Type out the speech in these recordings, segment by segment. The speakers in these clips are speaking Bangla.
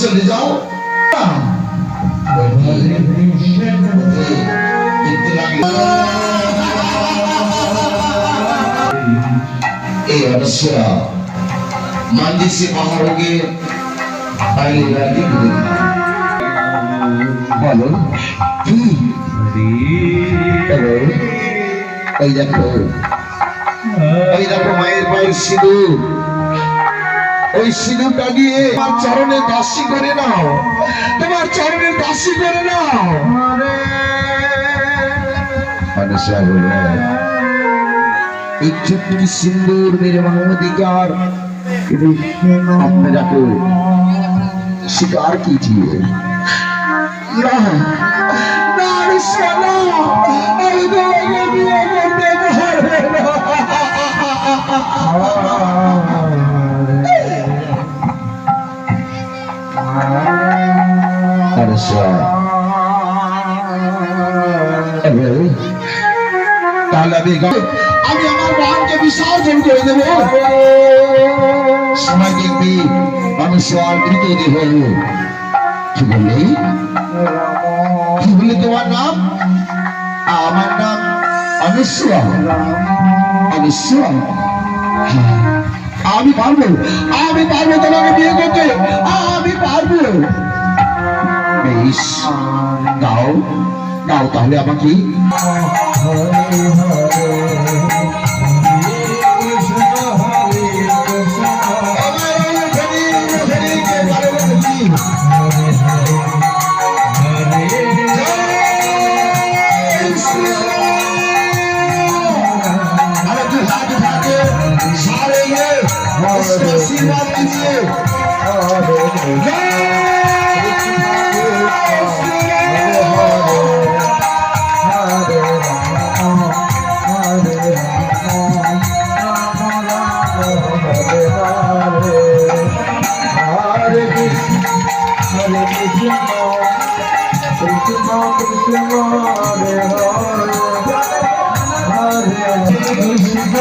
চলে যাও। मंदिर से बाहर हो गए पहले रात बोलो देखो मायर पायर सिंदूर ওই সিঁদুরটা দিয়ে তোমার চরণে দাসী করে নাও, তোমার চরণে দাসী করে নাও। মানুষরা বলে এই চুটকি সিঁদুর মেরে মানवाधिकार अपने को शिकार कीजिए। ना ना আমি আমার বাণকে বিসর্জন করে দেব। সময় দেখবি মানুষ আর মৃতদেহ। কি বললি? কি বললি তোমার নাম? আমার নাম অনুসরা। অনুসরা, আমি পারবো, আমি পারবো তোমাকে বিয়ে করতে, আমি পারবো। বেশ, দাও দাও তাহলে আমাকে। आशीर्वाद कीजिए। Hare Krishna,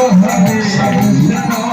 Hare Krishna,